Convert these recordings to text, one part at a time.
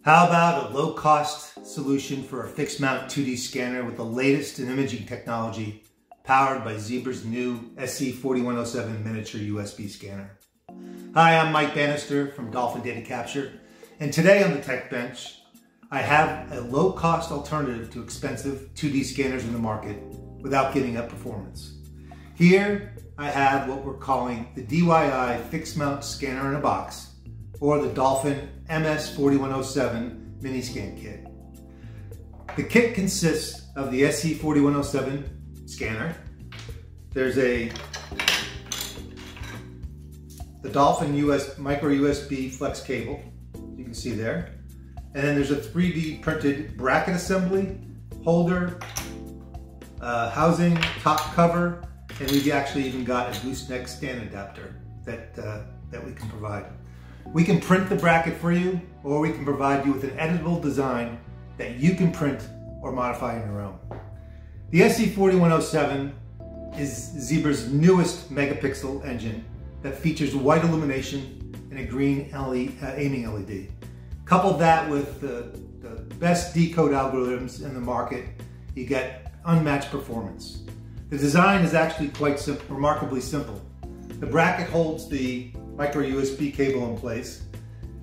How about a low-cost solution for a fixed mount 2D scanner with the latest in imaging technology, powered by Zebra's new SE4107 miniature USB scanner? Hi, I'm Mike Bannister from Dolphin Data Capture, and today on the Tech Bench, I have a low-cost alternative to expensive 2D scanners in the market without giving up performance. Here, I have what we're calling the DIY fixed mount scanner in a box, or the Dolphin MS4107 mini scan kit. The kit consists of the SE4107 scanner. There's the Dolphin micro USB flex cable, you can see there. And then there's a 3D printed bracket assembly, holder, housing, top cover, and we've actually even got a gooseneck stand adapter that we can provide. We can print the bracket for you, or we can provide you with an editable design that you can print or modify on your own. The SE4107 is Zebra's newest megapixel engine that features white illumination and a green aiming LED. Couple that with the best decode algorithms in the market, you get unmatched performance. The design is actually quite simple, remarkably simple. The bracket holds the micro USB cable in place,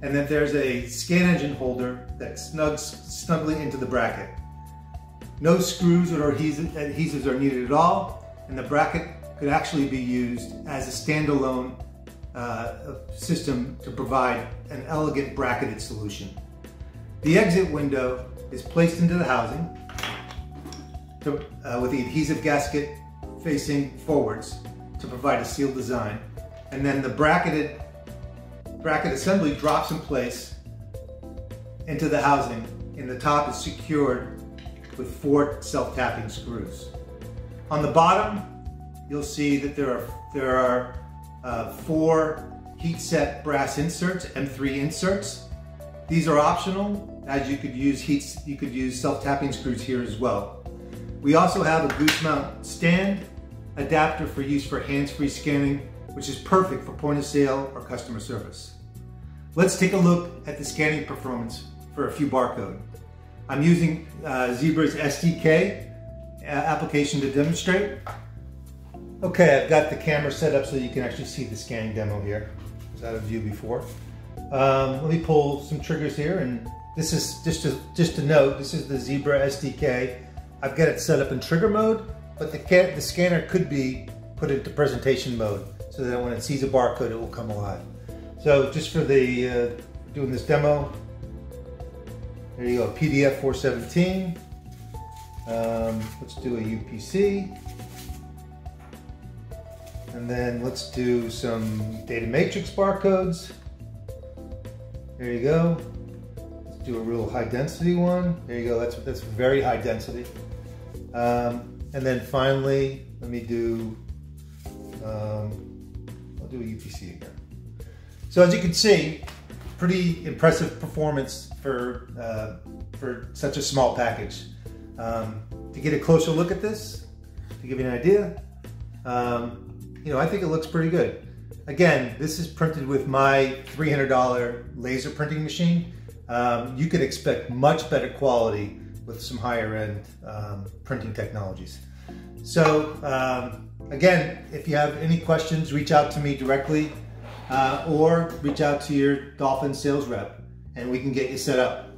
and then there's a scan engine holder that snugs snugly into the bracket. No screws or adhesives are needed at all, and the bracket could actually be used as a standalone system to provide an elegant bracketed solution. The exit window is placed into the housing with the adhesive gasket facing forwards to provide a sealed design. And then the bracket assembly drops in place into the housing, and the top is secured with 4 self-tapping screws. On the bottom, you'll see that there are 4 heat set brass inserts, M3 inserts. These are optional, as you could use self-tapping screws here as well. We also have a goose mount stand adapter for use for hands-free scanning, which is perfect for point of sale or customer service. Let's take a look at the scanning performance for a few barcode. I'm using Zebra's SDK application to demonstrate. Okay, I've got the camera set up so you can actually see the scanning demo here. It was out of view before. Let me pull some triggers here, and this is just a note, this is the Zebra SDK. I've got it set up in trigger mode, but the scanner could be put into presentation mode, so that when it sees a barcode, it will come alive. So just for the doing this demo, there you go, PDF 417. Let's do a UPC. And then let's do some data matrix barcodes. There you go. Let's do a real high density one. There you go, that's very high density. And then finally, let me do, I'll do a UPC again. So as you can see, pretty impressive performance for such a small package. To get a closer look at this, to give you an idea, I think it looks pretty good. Again, this is printed with my $300 laser printing machine. You could expect much better quality with some higher end printing technologies. So again, if you have any questions, reach out to me directly or reach out to your Dolphin sales rep and we can get you set up.